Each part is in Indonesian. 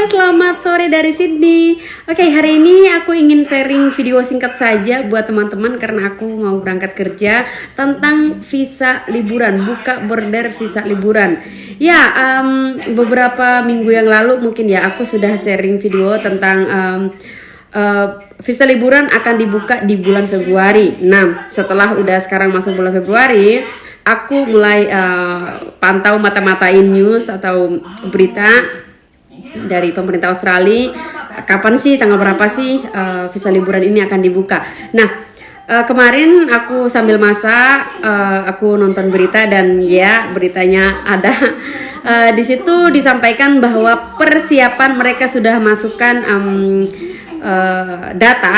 selamat sore dari Sydney. Oke, hari ini aku ingin sharing video singkat saja buat teman-teman karena aku mau berangkat kerja tentang visa liburan, buka border visa liburan. Ya, beberapa minggu yang lalu mungkin ya aku sudah sharing video tentang visa liburan akan dibuka di bulan Februari. Nah, setelah udah sekarang masuk bulan Februari, aku mulai pantau mata-matain news atau berita dari pemerintah Australia. Kapan sih, tanggal berapa sih visa liburan ini akan dibuka? Nah, kemarin aku sambil masak, aku nonton berita dan ya beritanya ada. Di situ disampaikan bahwa persiapan mereka sudah masukkan data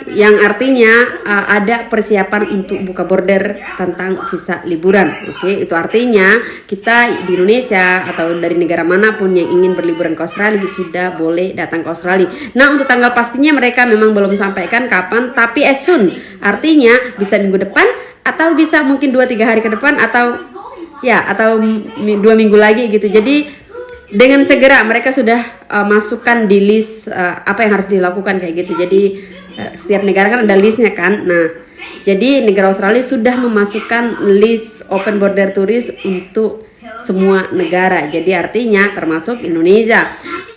yang artinya ada persiapan untuk buka border tentang visa liburan. Oke, itu artinya kita di Indonesia atau dari negara manapun yang ingin berliburan ke Australia sudah boleh datang ke Australia. Nah, untuk tanggal pastinya mereka memang belum sampaikan kapan, tapi as soon, artinya bisa minggu depan atau bisa mungkin 2-3 hari ke depan atau 2 minggu lagi gitu. Jadi dengan segera mereka sudah masukkan di list apa yang harus dilakukan kayak gitu. Jadi setiap negara kan ada listnya kan. Nah, jadi negara Australia sudah memasukkan list open border turis untuk semua negara. Jadi artinya termasuk Indonesia.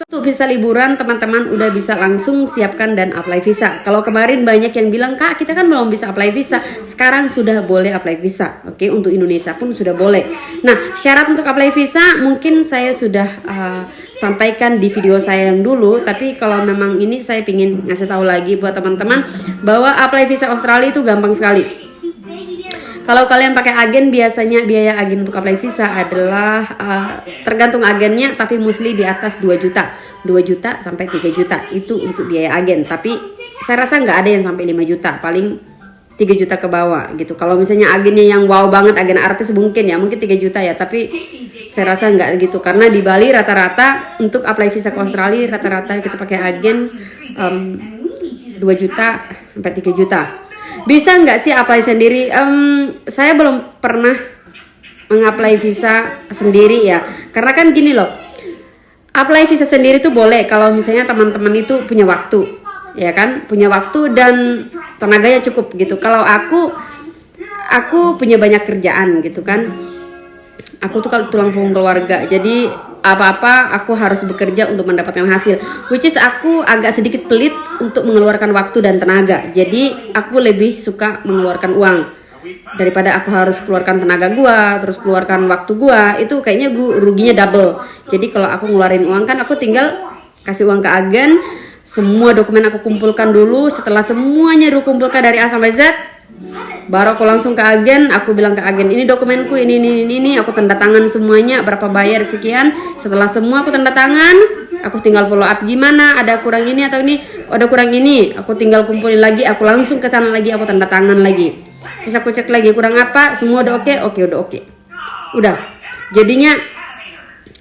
Untuk visa liburan teman-teman udah bisa langsung siapkan dan apply visa. Kalau kemarin banyak yang bilang, "Kak, kita kan belum bisa apply visa." Sekarang sudah boleh apply visa. Oke, untuk Indonesia pun sudah boleh. Nah, syarat untuk apply visa mungkin saya sudah sampaikan di video saya yang dulu, tapi kalau memang ini saya ingin ngasih tahu lagi buat teman-teman bahwa apply visa Australia itu gampang sekali. Kalau kalian pakai agen, biasanya biaya agen untuk apply visa adalah tergantung agennya, tapi mostly di atas 2 juta. 2 juta sampai 3 juta itu untuk biaya agen. Tapi saya rasa nggak ada yang sampai 5 juta, paling 3 juta ke bawah gitu. Kalau misalnya agennya yang wow banget, agen artis mungkin 3 juta ya, tapi saya rasa nggak gitu. Karena di Bali rata-rata untuk apply visa ke Australia, rata-rata kita pakai agen 2 juta sampai 3 juta. Bisa nggak sih apply sendiri? Saya belum pernah mengapply visa sendiri ya. Karena kan gini loh, apply visa sendiri tuh boleh kalau misalnya teman-teman itu punya waktu, ya kan? Punya waktu dan tenaganya cukup gitu. Kalau aku punya banyak kerjaan gitu kan. Aku tuh kalau tulang punggung keluarga, jadi apa-apa aku harus bekerja untuk mendapatkan hasil, which is aku agak sedikit pelit untuk mengeluarkan waktu dan tenaga. Jadi aku lebih suka mengeluarkan uang daripada aku harus keluarkan tenaga gua terus keluarkan waktu gua, itu kayaknya ruginya double. Jadi kalau aku ngeluarin uang kan aku tinggal kasih uang ke agen, semua dokumen aku kumpulkan dulu. Setelah semuanya dikumpulkan dari A sampai Z, baru aku langsung ke agen, aku bilang ke agen, ini dokumenku, ini, aku tanda tangan semuanya, berapa bayar sekian. Setelah semua aku tanda tangan, aku tinggal follow up gimana, ada kurang ini atau ini, ada kurang ini, aku tinggal kumpulin lagi, aku langsung ke sana lagi, aku tanda tangan lagi. Terus aku cek lagi kurang apa, semua udah oke, udah oke. Udah. Jadinya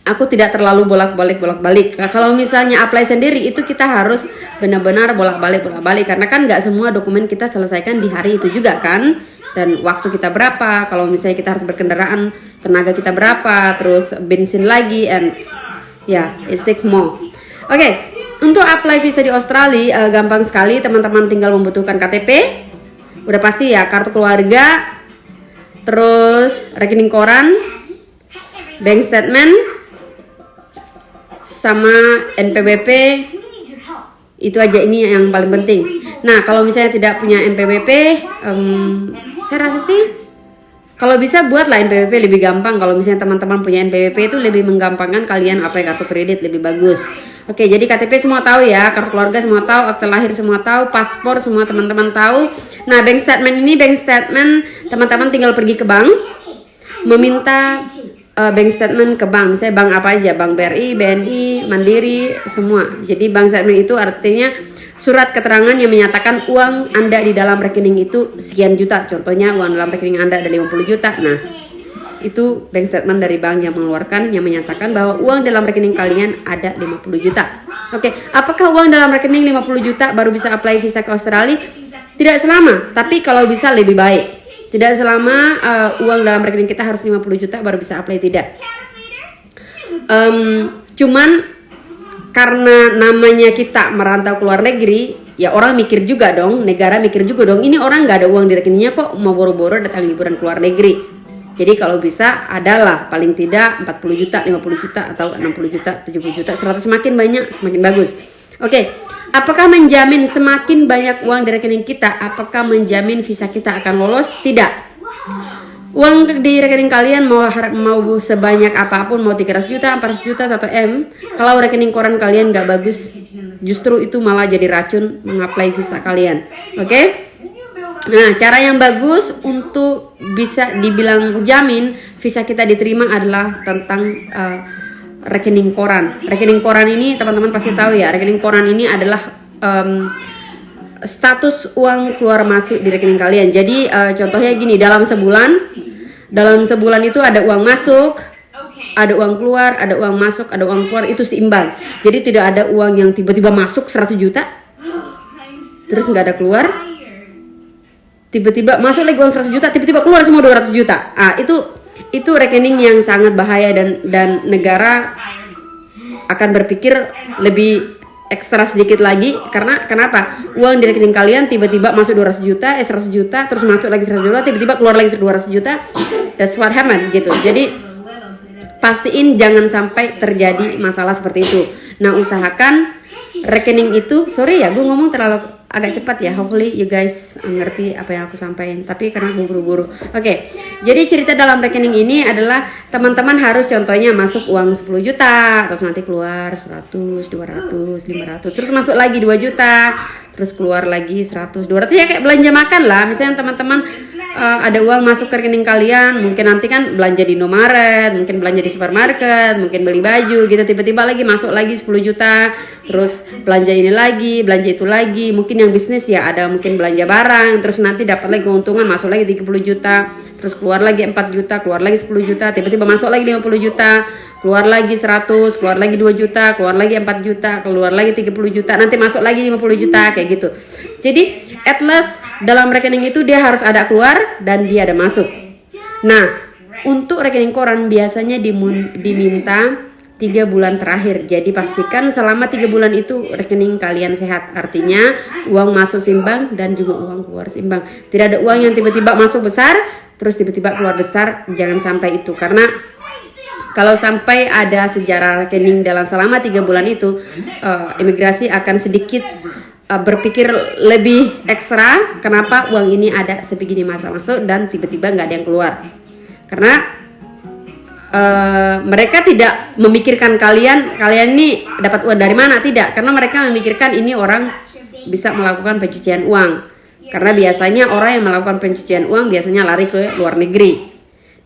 aku tidak terlalu bolak-balik. Nah, kalau misalnya apply sendiri itu kita harus benar-benar bolak-balik karena kan nggak semua dokumen kita selesaikan di hari itu juga kan, dan waktu kita berapa. Kalau misalnya kita harus berkendaraan, tenaga kita berapa, terus bensin lagi, and it take more. Oke, untuk apply visa di Australia gampang sekali. Teman-teman tinggal membutuhkan KTP, udah pasti ya, kartu keluarga, terus rekening koran, bank statement, sama NPWP. Itu aja, ini yang paling penting. Nah, kalau misalnya tidak punya NPWP, saya rasa sih kalau bisa buatlah NPWP, lebih gampang. Kalau misalnya teman-teman punya NPWP itu lebih menggampangkan kalian apply kartu kredit, lebih bagus. Oke, jadi KTP semua tahu ya, kartu keluarga semua tahu, akte lahir semua tahu, paspor semua teman-teman tahu. Nah, bank statement teman-teman tinggal pergi ke bank, meminta bank statement ke bank. Misalnya bank apa aja, bank BRI, BNI, Mandiri, semua. Jadi bank statement itu artinya surat keterangan yang menyatakan uang Anda di dalam rekening itu sekian juta. Contohnya uang dalam rekening Anda ada 50 juta. Nah, itu bank statement dari bank yang mengeluarkan, yang menyatakan bahwa uang dalam rekening kalian ada 50 juta. Oke, apakah uang dalam rekening 50 juta baru bisa apply visa ke Australia? Tidak selama, tapi kalau bisa lebih baik. Tidak selama uang dalam rekening kita harus 50 juta baru bisa apply, tidak. Cuman karena namanya kita merantau ke luar negeri, ya orang mikir juga dong, negara mikir juga dong, ini orang nggak ada uang di rekeningnya kok mau boro-boro datang liburan ke luar negeri. Jadi kalau bisa adalah paling tidak 40 juta, 50 juta, atau 60 juta, 70 juta, 100, semakin banyak semakin bagus. Oke, apakah menjamin semakin banyak uang di rekening kita, apakah menjamin visa kita akan lolos? Tidak. Uang di rekening kalian mau sebanyak apapun, mau 300 juta, 400 juta, 1 M, kalau rekening koran kalian nggak bagus, justru itu malah jadi racun mengapply visa kalian. Oke? Nah, cara yang bagus untuk bisa dibilang jamin visa kita diterima adalah tentang rekening koran. Rekening koran ini teman-teman pasti tahu ya, rekening koran ini adalah status uang keluar masuk di rekening kalian. Jadi contohnya gini, dalam sebulan itu ada uang masuk, ada uang keluar, ada uang masuk, ada uang keluar, itu seimbang. Jadi tidak ada uang yang tiba-tiba masuk 100 juta terus nggak ada keluar, tiba-tiba masuk lagi uang 100 juta, tiba-tiba keluar semua 200 juta. Itu rekening yang sangat bahaya, dan negara akan berpikir lebih ekstra sedikit lagi. Karena kenapa? Uang di rekening kalian tiba-tiba masuk 200 juta, 100 juta, terus masuk lagi 100 juta, tiba-tiba keluar lagi 200 juta. That's what happened gitu. Jadi pastiin jangan sampai terjadi masalah seperti itu. Nah, usahakan rekening itu, sorry ya gue ngomong terlalu agak cepat ya, hopefully you guys ngerti apa yang aku sampaikan, tapi karena gue buru-buru. Oke, jadi cerita dalam rekening ini adalah teman-teman harus contohnya masuk uang 10 juta, terus nanti keluar 100, 200, 500, terus masuk lagi 2 juta, terus keluar lagi 100, 200, ya kayak belanja makan lah. Misalnya teman-teman ada uang masuk ke rekening kalian, mungkin nanti kan belanja di Indomaret, mungkin belanja di supermarket, mungkin beli baju gitu, tiba-tiba lagi masuk lagi 10 juta, terus belanja ini lagi, belanja itu lagi. Mungkin yang bisnis ya ada mungkin belanja barang, terus nanti dapat lagi keuntungan, masuk lagi 30 juta, terus keluar lagi 4 juta, keluar lagi 10 juta, tiba-tiba masuk lagi 50 juta, keluar lagi 100, keluar lagi 2 juta, keluar lagi 4 juta, keluar lagi 30 juta, nanti masuk lagi 50 juta, kayak gitu. Jadi at least dalam rekening itu dia harus ada keluar dan dia ada masuk. Nah, untuk rekening koran biasanya diminta 3 bulan terakhir. Jadi pastikan selama 3 bulan itu rekening kalian sehat. Artinya uang masuk seimbang dan juga uang keluar seimbang. Tidak ada uang yang tiba-tiba masuk besar terus tiba-tiba keluar besar. Jangan sampai itu, karena kalau sampai ada sejarah rekening dalam selama 3 bulan itu, imigrasi akan sedikit berpikir lebih ekstra. Kenapa uang ini ada sebegini masa masuk dan tiba-tiba nggak ada yang keluar? Karena mereka tidak memikirkan kalian ini dapat uang dari mana, tidak. Karena mereka memikirkan ini orang bisa melakukan pencucian uang. Karena biasanya orang yang melakukan pencucian uang biasanya lari ke luar negeri,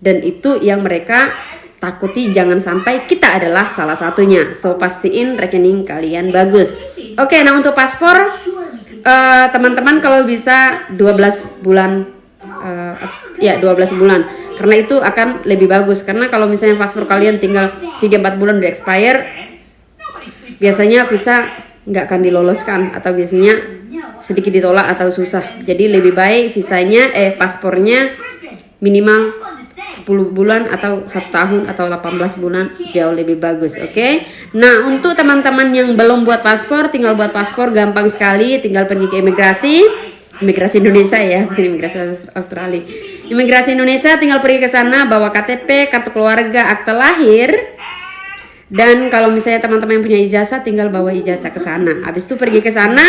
dan itu yang mereka takuti jangan sampai kita adalah salah satunya. So pastiin rekening kalian bagus. Oke, nah untuk paspor teman-teman kalau bisa 12 bulan, 12 bulan, karena itu akan lebih bagus. Karena kalau misalnya paspor kalian tinggal 3-4 bulan udah expire, biasanya visa nggak akan diloloskan, atau biasanya sedikit ditolak atau susah. Jadi lebih baik visanya paspornya minimal 10 bulan atau 1 tahun atau 18 bulan, jauh lebih bagus. Oke. Nah, untuk teman-teman yang belum buat paspor, tinggal buat paspor gampang sekali, tinggal pergi ke imigrasi Indonesia ya, bukan imigrasi Australia. Imigrasi Indonesia tinggal pergi ke sana, bawa KTP, kartu keluarga, akte lahir. Dan kalau misalnya teman-teman yang punya ijazah, tinggal bawa ijazah ke sana. Habis itu pergi ke sana,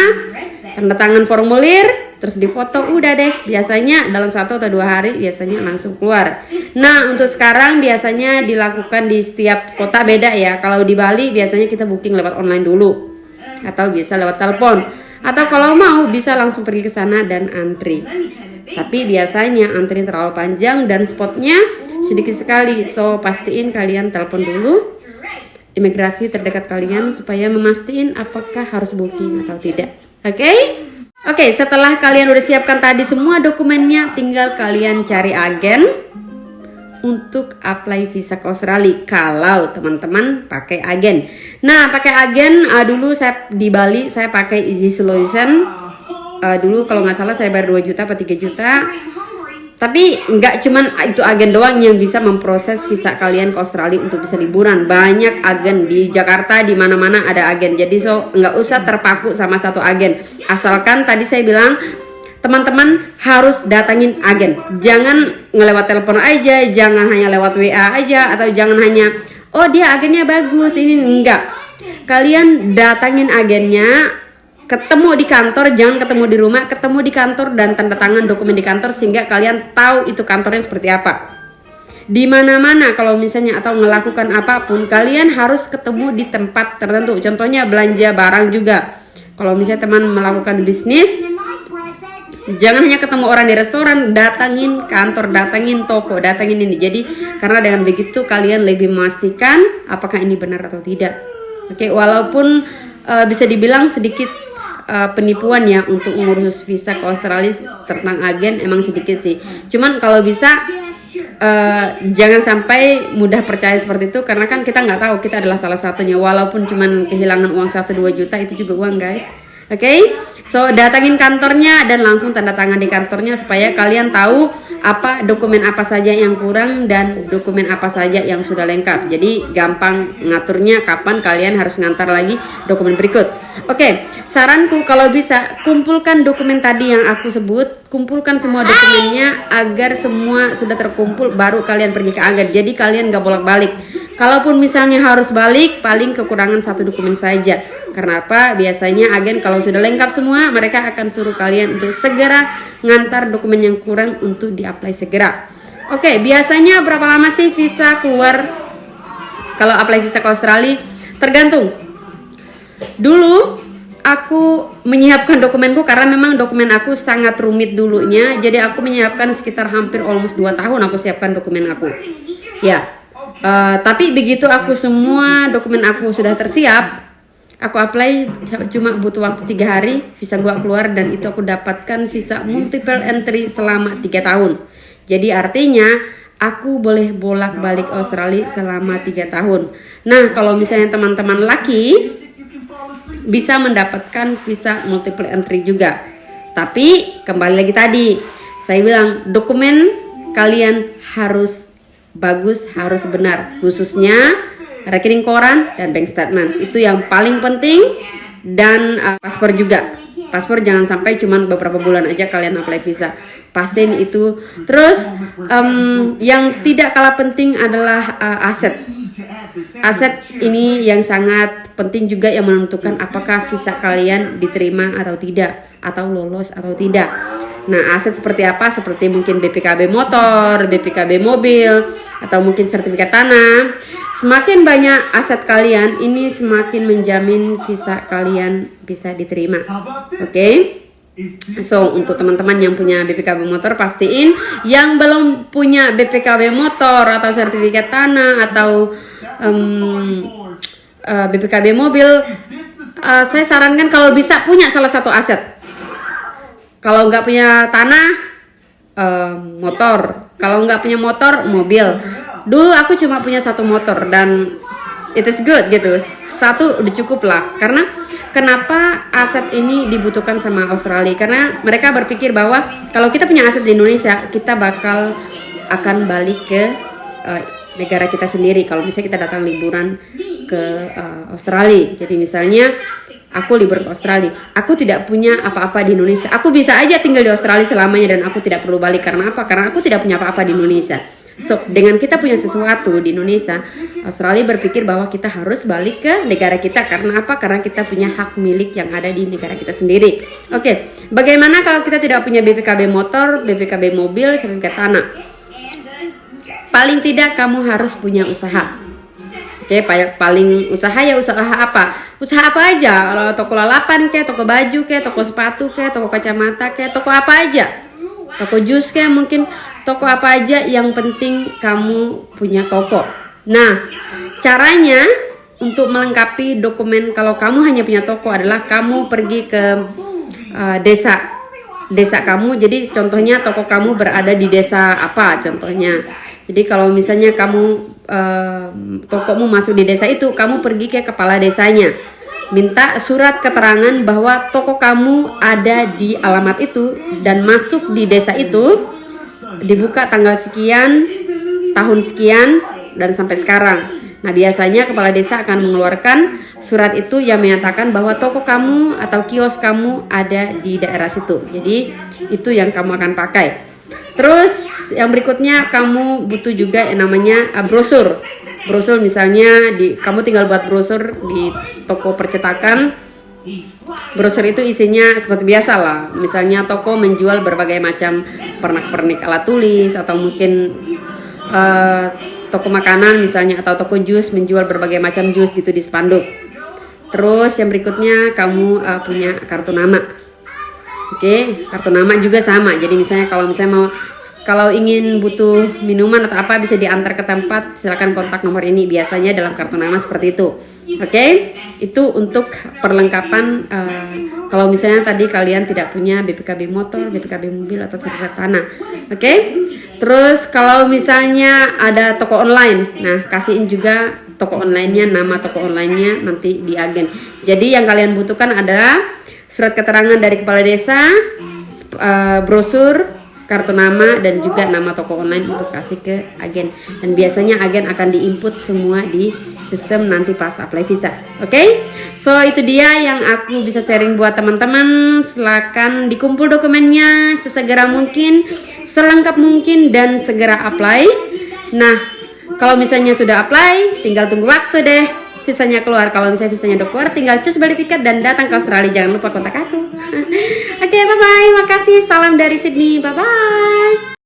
tanda tangan formulir, terus difoto, udah deh. Biasanya dalam 1 atau 2 hari biasanya langsung keluar. Nah, untuk sekarang biasanya dilakukan di setiap kota beda ya. Kalau di Bali biasanya kita booking lewat online dulu, atau bisa lewat telepon, atau kalau mau bisa langsung pergi ke sana dan antri. Tapi biasanya antri terlalu panjang dan spotnya sedikit sekali. So pastiin kalian telepon dulu imigrasi terdekat kalian supaya memastikan apakah harus booking atau tidak. Oke, setelah kalian udah siapkan tadi semua dokumennya, tinggal kalian cari agen untuk apply visa ke Australia. Kalau teman-teman pakai agen. Nah, pakai agen dulu saya di Bali saya pakai Easy Solution. Dulu kalau nggak salah saya bayar 2 juta atau 3 juta. Tapi nggak cuman itu agen doang yang bisa memproses visa kalian ke Australia untuk bisa liburan. Banyak agen di Jakarta, di mana-mana ada agen. Jadi nggak usah terpaku sama satu agen. Asalkan tadi saya bilang teman-teman harus datangin agen. Jangan ngelewat telepon aja, jangan hanya lewat WA aja, atau jangan hanya oh dia agennya bagus ini, enggak. Kalian datangin agennya. Ketemu di kantor, jangan ketemu di rumah, ketemu di kantor dan tanda tangan dokumen di kantor sehingga kalian tahu itu kantornya seperti apa. Di mana-mana kalau misalnya atau melakukan apapun, kalian harus ketemu di tempat tertentu. Contohnya belanja barang juga. Kalau misalnya teman melakukan bisnis, jangan hanya ketemu orang di restoran, datangin kantor, datangin toko, datangin ini. Jadi karena dengan begitu kalian lebih memastikan apakah ini benar atau tidak. Oke, walaupun bisa dibilang sedikit penipuan ya untuk ngurus visa ke Australia tentang agen emang sedikit sih. Cuman kalau bisa jangan sampai mudah percaya seperti itu karena kan kita nggak tahu kita adalah salah satunya. Walaupun cuman kehilangan uang 1-2 juta itu juga uang guys. Oke, so datangin kantornya dan langsung tanda tangan di kantornya supaya kalian tahu apa dokumen apa saja yang kurang dan dokumen apa saja yang sudah lengkap. Jadi gampang ngaturnya kapan kalian harus ngantar lagi dokumen berikut. Oke, saranku kalau bisa kumpulkan dokumen tadi yang aku sebut, kumpulkan semua dokumennya agar semua sudah terkumpul baru kalian pergi ke agen. Jadi kalian gak bolak-balik. Kalaupun misalnya harus balik, paling kekurangan 1 dokumen saja. Karena apa? Biasanya agen kalau sudah lengkap semua, mereka akan suruh kalian untuk segera ngantar dokumen yang kurang untuk di-apply segera. Oke, biasanya berapa lama sih visa keluar kalau apply visa ke Australia? Tergantung. Dulu aku menyiapkan dokumenku karena memang dokumen aku sangat rumit dulunya. Jadi aku menyiapkan sekitar hampir almost 2 tahun aku siapkan dokumen aku. Ya, tapi begitu aku semua dokumen aku sudah tersiap, aku apply cuma butuh waktu 3 hari, visa gua keluar dan itu aku dapatkan visa multiple entry selama 3 tahun. Jadi artinya aku boleh bolak-balik Australia selama 3 tahun. Nah, kalau misalnya teman-teman laki bisa mendapatkan visa multiple entry juga. Tapi kembali lagi tadi, saya bilang dokumen kalian harus bagus, harus benar, khususnya rekening koran dan bank statement. Itu yang paling penting. Dan paspor juga. Paspor jangan sampai cuman beberapa bulan aja kalian apply visa. Pastiin itu. Terus yang tidak kalah penting adalah aset. Aset ini yang sangat penting juga yang menentukan apakah visa kalian diterima atau tidak, atau lolos atau tidak. Nah, aset seperti apa? Seperti mungkin BPKB motor, BPKB mobil, atau mungkin sertifikat tanah. Semakin banyak aset kalian, ini semakin menjamin visa kalian bisa diterima. Oke? So, untuk teman-teman yang punya BPKB motor, pastiin. Yang belum punya BPKB motor atau sertifikat tanah atau BPKB mobil, saya sarankan kalau bisa punya salah satu aset. Kalau nggak punya tanah, motor. Kalau nggak punya motor, mobil. Dulu aku cuma punya 1 motor dan it is good gitu. 1 udah cukup lah. Karena kenapa aset ini dibutuhkan sama Australia? Karena mereka berpikir bahwa kalau kita punya aset di Indonesia, kita bakal akan balik ke negara kita sendiri. Kalau misalnya kita datang liburan ke Australia, jadi misalnya aku libur ke Australia, aku tidak punya apa-apa di Indonesia, aku bisa aja tinggal di Australia selamanya dan aku tidak perlu balik. Karena apa? Karena aku tidak punya apa-apa di Indonesia. So, dengan kita punya sesuatu di Indonesia, Australia berpikir bahwa kita harus balik ke negara kita. Karena apa? Karena kita punya hak milik yang ada di negara kita sendiri. Oke, bagaimana kalau kita tidak punya BPKB motor, BPKB mobil, sertifikat tanah? Paling tidak kamu harus punya usaha. Oke, paling usaha ya usaha apa? Usaha apa aja? Toko lalapan kayak, toko baju kayak, toko sepatu kayak, toko kacamata kayak, toko apa aja? Toko jus kayak, mungkin toko apa aja, yang penting kamu punya toko. Nah, caranya untuk melengkapi dokumen kalau kamu hanya punya toko adalah kamu pergi ke desa kamu. Jadi contohnya toko kamu berada di desa apa contohnya. Jadi kalau misalnya kamu tokomu masuk di desa itu, kamu pergi ke kepala desanya, minta surat keterangan bahwa toko kamu ada di alamat itu dan masuk di desa itu. dibuka tanggal sekian, tahun sekian, dan sampai sekarang. Nah, biasanya kepala desa akan mengeluarkan surat itu yang menyatakan bahwa toko kamu atau kios kamu ada di daerah situ. Jadi itu yang kamu akan pakai. Terus yang berikutnya kamu butuh juga yang namanya brosur. Brosur misalnya kamu tinggal buat brosur di toko percetakan. Brosur itu isinya seperti biasa lah. Misalnya toko menjual berbagai macam pernak-pernik alat tulis, atau mungkin toko makanan misalnya, atau toko jus menjual berbagai macam jus gitu di spanduk. Terus yang berikutnya kamu punya kartu nama. Oke, kartu nama juga sama. Jadi misalnya kalau ingin butuh minuman atau apa bisa diantar ke tempat, silakan kontak nomor ini. Biasanya dalam kartu nama seperti itu. Oke, itu untuk perlengkapan kalau misalnya tadi kalian tidak punya BPKB motor, BPKB mobil atau sertifikat tanah. Oke. Terus kalau misalnya ada toko online, nah kasihin juga toko online-nya, nama toko online-nya nanti di agen. Jadi yang kalian butuhkan adalah surat keterangan dari kepala desa, brosur, kartu nama, dan juga nama toko online untuk kasih ke agen. Dan biasanya agen akan diinput semua di sistem nanti pas apply visa. Oke? So itu dia yang aku bisa sharing buat teman-teman. Silakan dikumpul dokumennya sesegera mungkin, selengkap mungkin, dan segera apply. Nah, kalau misalnya sudah apply, tinggal tunggu waktu deh visanya keluar. Kalau misalnya visanya udah keluar, tinggal cus beli tiket dan datang ke Australia. Jangan lupa kontak aku. Oke, bye-bye. Makasih. Salam dari Sydney. Bye-bye.